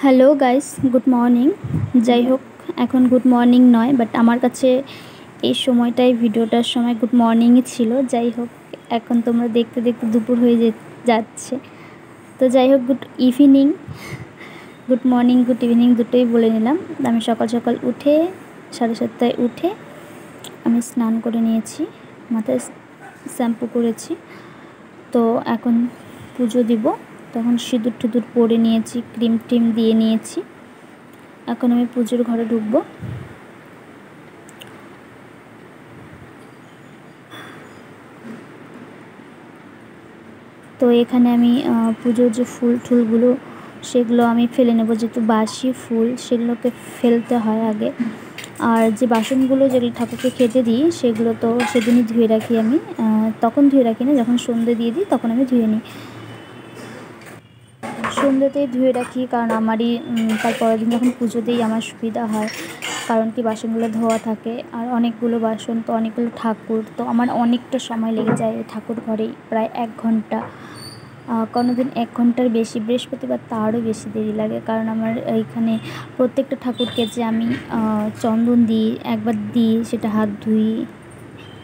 Hello guys, good morning. যাই হোক, এখন গুড মর্নিং নয়, বাট আমার কাছে এই সময়টাই ভিডিওটার সময় গুড মর্নিংই ছিল। যাই হোক, এখন তোমরা দেখতে দেখতে দুপুর হয়ে যাচ্ছে। তো যাই হোক, good evening, good morning, good evening দুটোই বলে নিলাম। আমি সকাল সকাল উঠে 7:30টায় উঠে আমি স্নান করে নিয়েছি, মাথায় শ্যাম্পু করেছি। তো এখন পুজো দিব, তখন সিঁদুর টিঁদুর পরে নিয়েছি, ক্রিম টিম দিয়ে নিয়েছি। এখন আমি পুজোর ঘরে ঢুকবো। তো এখানে আমি পুজোর যে ফুল টুলগুলো সেগুলো আমি ফেলে নেব, যেহেতু বাসি ফুল সেগুলোকে ফেলতে হয় আগে। আর যে বাসনগুলো যেগুলো ঠাকুরকে খেতে দিই সেগুলো তো সেদিনই ধুয়ে রাখি আমি। তখন ধুয়ে রাখি না, যখন সন্ধে দিয়ে দিই তখন আমি ধুয়ে নিই। সন্ধ্যেতেই ধুয়ে রাখি, কারণ আমারই তারপরের দিন যখন পুজো দিই আমার সুবিধা হয়। কারণ কি, বাসনগুলো ধোয়া থাকে, আর অনেকগুলো বাসন তো, অনেকগুলো ঠাকুর তো, আমার অনেকটা সময় লেগে যায় ঠাকুর ঘরেই, প্রায় 1 ঘন্টা, কোনো দিন 1 ঘন্টার বেশি, বৃহস্পতিবার তারও বেশি দেরি লাগে। কারণ আমার এইখানে প্রত্যেকটা ঠাকুরকে যে আমি চন্দন দিই, একবার দিই, সেটা হাত ধুই,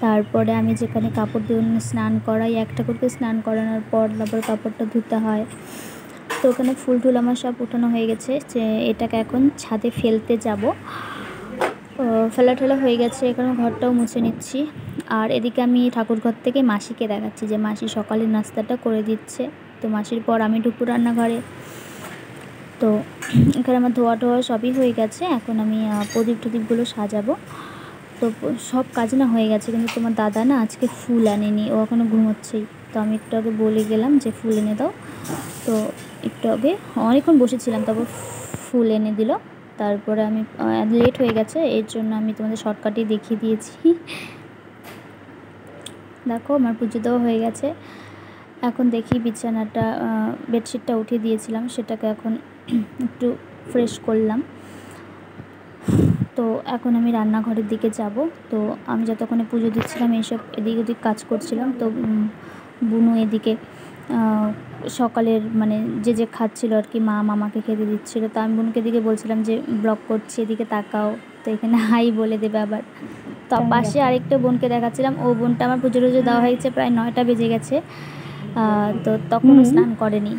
তারপরে আমি যেখানে কাপড় দিয়ে স্নান করাই, এক ঠাকুরকে স্নান করানোর পর তারপর কাপড়টা ধুতে হয়। তো ওখানে ফুল টুল আমার সব উঠানো হয়ে গেছে, যে এটাকে এখন ছাদে ফেলতে যাব। ফেলা ঠেলা হয়ে গেছে, এখানে ঘরটাও মুছে নিচ্ছি। আর এদিকে আমি ঠাকুর ঘর থেকে মাসিকে দেখাচ্ছি যে মাসি সকালের নাস্তাটা করে দিচ্ছে। তো মাসির পর আমি ঢুকবো রান্নাঘরে। তো এখানে আমার ধোয়া টোয়া সবই হয়ে গেছে, এখন আমি প্রদীপ টদীপগুলো সাজাবো। তো সব কাজ না হয়ে গেছে, কিন্তু তোমার দাদা না আজকে ফুল আনেনি, ও এখনও ঘুমোচ্ছেই। তো আমি একটু আগে বলে গেলাম যে ফুল এনে দাও। তো একটু আগে অনেকক্ষণ বসেছিলাম, তারপর ফুল এনে দিল। তারপরে আমি লেট হয়ে গেছে, এর জন্য আমি তোমাদের শর্টকাটেই দেখিয়ে দিয়েছি। দেখো আমার পুজো দেওয়া হয়ে গেছে। এখন দেখি বিছানাটা, বেডশিটটা উঠিয়ে দিয়েছিলাম, সেটাকে এখন একটু ফ্রেশ করলাম। তো এখন আমি রান্নাঘরের দিকে যাব। তো আমি যতক্ষণে পুজো দিচ্ছিলাম এইসব এদিক ওদিক কাজ করছিলাম। তো বুনু এদিকে সকালের মানে যে খাচ্ছিল আর কি, মামাকে খেতে দিচ্ছিলো। তো আমি বোনকে দিকে বলছিলাম যে ব্লগ করছি, এদিকে তাকাও। তো এখানে হাই বলে দেবে আবার। তো পাশে আরেকটা বোনকে দেখাচ্ছিলাম, ও বোনটা আমার পুজো টুজো দেওয়া হয়েছে, প্রায় 9টা বেজে গেছে। তো তখনও স্নান করেনি।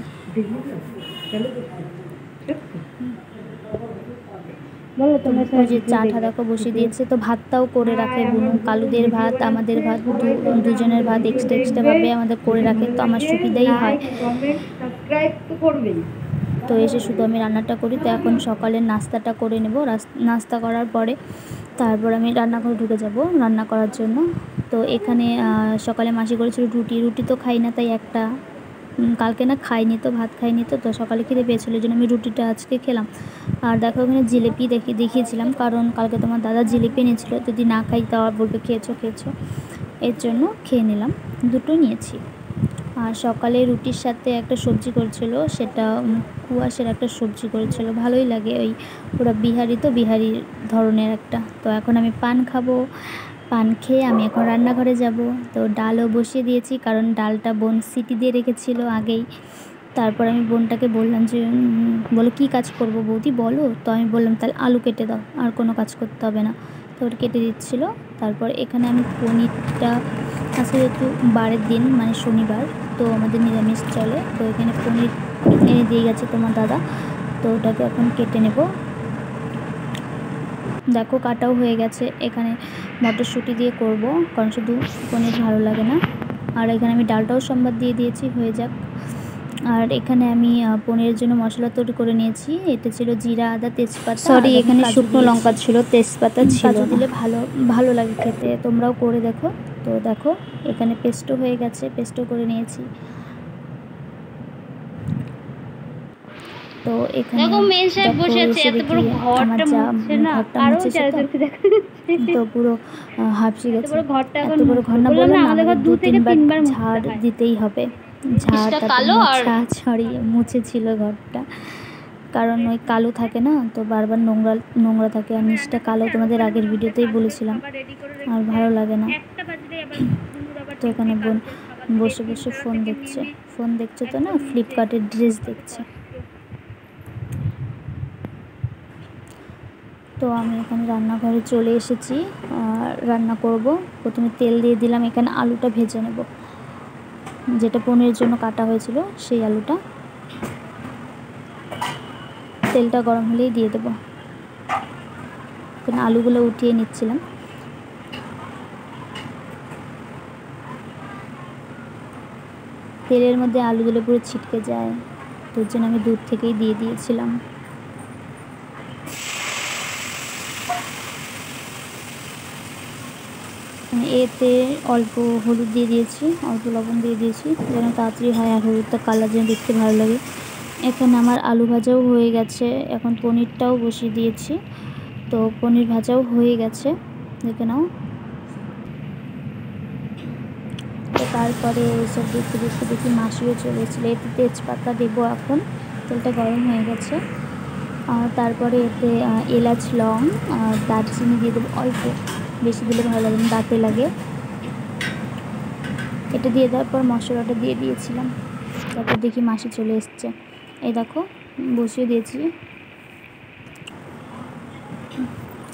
ওই যে চাটা দেখো বসিয়ে দিয়েছে। তো ভাতটাও করে রাখে বুনু, কালুদের ভাত আমাদের ভাত দুজনের ভাত এক্সট্রাভাবে আমাদের করে রাখে, তো আমার সুবিধাই হয়। তো এসে শুধু আমি রান্নাটা করি। তো এখন সকালের নাস্তাটা করে নেব, নাস্তা করার পরে তারপর আমি রান্নাঘরে ঢুকে যাব রান্না করার জন্য। তো এখানে সকালে মাসি করেছিল রুটি তো খাই না, তাই একটা কালকে না খাইনি, তো ভাত খাইনি, তো সকালে খিদে পেয়েছিল, এই জন্য আমি রুটিটা আজকে খেলাম। আর দেখো ওখানে জিলিপি দেখিয়েছিলাম, কারণ কালকে তোমার দাদা জিলিপি এনেছিল, যদি না খাই তাও বলবে খেয়েছো, এর জন্য খেয়ে নিলাম, দুটো নিয়েছি। আর সকালে রুটির সাথে একটা সবজি করেছিল, সেটা কুয়াশের একটা সবজি করেছিল, ভালোই লাগে। ওই পুরো বিহারি ধরনের একটা। তো এখন আমি পান খাবো, পান খেয়ে আমি এখন রান্নাঘরে যাব। তো ডালও বসিয়ে দিয়েছি, কারণ ডালটা বোন সিটি দিয়ে রেখেছিল আগেই। তারপর আমি বোনটাকে বললাম যে বলো কী কাজ করবো বৌদি বলো। তো আমি বললাম তাহলে আলু কেটে দাও, আর কোনো কাজ করতে হবে না। তো ওটা কেটে দিচ্ছিল। তারপর এখানে আমি পনিরটা, আজকে যেহেতু বারের দিন মানে শনিবার, তো আমাদের নিরামিষ চলে, তো এখানে পনির এনে দিয়ে গেছে তোমার দাদা। তো ওটাকে এখন কেটে নেব। দেখো কাটাও হয়ে গেছে। এখানে মটরশুঁটি দিয়ে করব, কারণ শুধু পনির ভালো লাগে না। আর এখানে আমি ডালটাও সম্বাদ দিয়ে দিয়েছি, হয়ে যাক। আর এখানে আমি পনিরের জন্য মশলা তৈরি করে নিয়েছি। এটা ছিল জিরা, আদা, তেজপাতা, সরি এখানে শুকনো লঙ্কা ছিল, তেজপাতা ছিল। কাজু দিলে ভালো লাগে খেতে, তোমরাও করে দেখো। তো দেখো এখানে পেস্টও হয়ে গেছে, পেস্টও করে নিয়েছি। তো এখানে আমার যা ঘরটা মুছেছে, তো পুরো হাঁপসে গেছে। এত বড় ঘর না, বললাম না আমাদের 2-3 বার ঝাড় দিতেই হবে, ঝাড় তারপর ছড়িয়ে মুছেছিল ঘরটা, কারণ ওই কালো থাকে না, তো বারবার নোংরা থাকে, আর নিচটা কালো, তোমাদের আগের ভিডিওতেই বলেছিলাম, আর ভালো লাগে না। তো এখানে বোন বসে বসে ফোন দেখছে তো না, ফ্লিপকার্টের ড্রেস দেখছে। তো আমি এখানে রান্নাঘরে চলে এসেছি, রান্না করব। প্রথমে তেল দিয়ে দিলাম, এখানে আলুটা ভেজে নেব, যেটা পনিরের জন্য কাটা হয়েছিল সেই আলুটা। তেলটা গরম হলেই দিয়ে দেবো। এখানে আলুগুলো উঠিয়ে নিচ্ছিলাম। তেলের মধ্যে আলু দিলে পুরো ছিটকে যায়, তোর জন্য আমি দূর থেকেই দিয়ে দিয়েছিলাম। এতে অল্প হলুদ দিয়ে দিয়েছি, অল্প লবণ দিয়ে দিয়েছি যেন তাড়াতাড়ি হয় আর হলুদটা কালার যেন দেখতে ভালো লাগে। এখানে আমার আলু ভাজাও হয়ে গেছে, এখন পনিরটাও বসিয়ে দিয়েছি। তো পনির ভাজাও হয়ে গেছে, দেখে নাও। তো তারপরে এইসব দেখতে দেখতে দেখি মাসিও চলে এসেছিলো। এতে তেজপাতা দেবো এখন, তেলটা গরম হয়ে গেছে। তারপরে এতে এলাচ, লং আর দারচিনি দিয়ে দেবো অল্প, বেশি দিলে ভালো লাগে না, দাঁতে লাগে। এটা দিয়ে দেওয়ার পর মশলাটা দিয়ে দিয়েছিলাম। তারপর দেখি মাসি চলে এসছে, এই দেখো বসিয়ে দিয়েছি।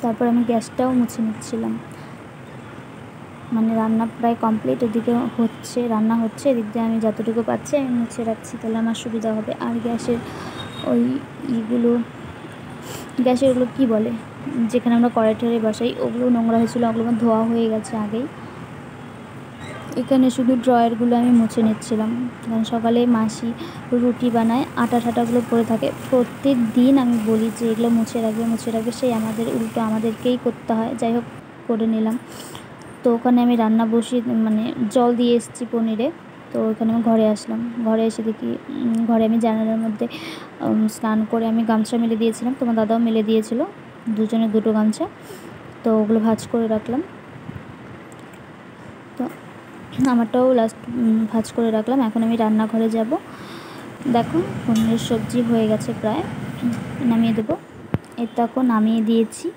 তারপর আমি গ্যাসটাও মুছে নিচ্ছিলাম, মানে রান্না প্রায় কমপ্লিট। এদিকে হচ্ছে, রান্না হচ্ছে, এদিক দিয়ে আমি যতটুকু পাচ্ছি আমি মুছে রাখছি, তাহলে আমার সুবিধা হবে। আর গ্যাসের ওই গ্যাসের ওগুলো কী বলে, যেখানে আমরা কড়াই টড়াই বসাই, ওগুলো নোংরা হয়েছিলো, ওগুলো আমার ধোয়া হয়ে গেছে আগেই। এখানে শুধু ড্রয়ারগুলো আমি মুছে নিচ্ছিলাম, কারণ সকালে মাসি রুটি বানায়, আটা ঠাটাগুলো পড়ে থাকে। প্রত্যেক দিন আমি বলি যে এগুলো মুছে রাখবে, সেই আমাদের উল্টো আমাদেরকেই করতে হয়। যাই হোক, করে নিলাম। তো ওখানে আমি রান্না বসিয়ে মানে জল দিয়ে এসেছি পনিরে। তো ওখানে আমি ঘরে আসলাম, ঘরে এসে দেখি ঘরে আমি জানালার মধ্যে স্নান করে আমি গামছা মেলে দিয়েছিলাম, তোমার দাদাও মেলে দিয়েছিল, দুজনের দুটো গামছা। তো ওগুলো ভাঁজ করে রাখলাম। তো আমারটাও লাস্ট ভাঁজ করে রাখলাম। এখন আমি রান্নাঘরে যাব। দেখো পনিরের সবজি হয়ে গেছে প্রায়, নামিয়ে দেবো। এর দেখো নামিয়ে দিয়েছি।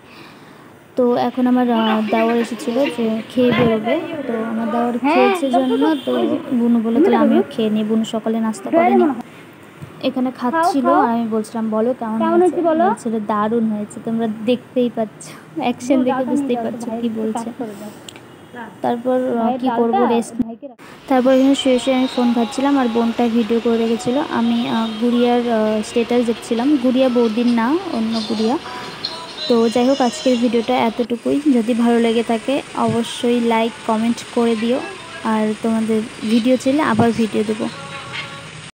তো এখন আমার দেওয়ার এসেছিলো যে খেয়ে বেরোবে, তো আমার দেওয়ার খেয়েছে জন্য তো বুনু বলে তাহলে আমিও খেয়ে নিই। বুনু সকালে নাস্তা করেনি, এখানে খাচ্ছিল আর আমি বলছিলাম বলো কেমন হয়েছে, বলছিল দারুণ হয়েছে। তোমরা দেখতেই পাচ্ছ, অ্যাকশন দেখে বুঝতেই পারছো কি বলছে। তারপর কি করবো, রেস্ট। তারপর এখানে শুয়ে শুয়ে আমি ফোন ঘাটছিলাম আর বোনটা ভিডিও করে রেখেছিলো। আমি গুড়িয়ার স্ট্যাটাস দেখছিলাম, গুড়িয়া বৌদির না, অন্য গুড়িয়া। তো যাই হোক, আজকের ভিডিওটা এতটুকুই। যদি ভালো লেগে থাকে অবশ্যই লাইক কমেন্ট করে দিও, আর তোমাদের ভিডিও চাইলে আবার ভিডিও দেবো।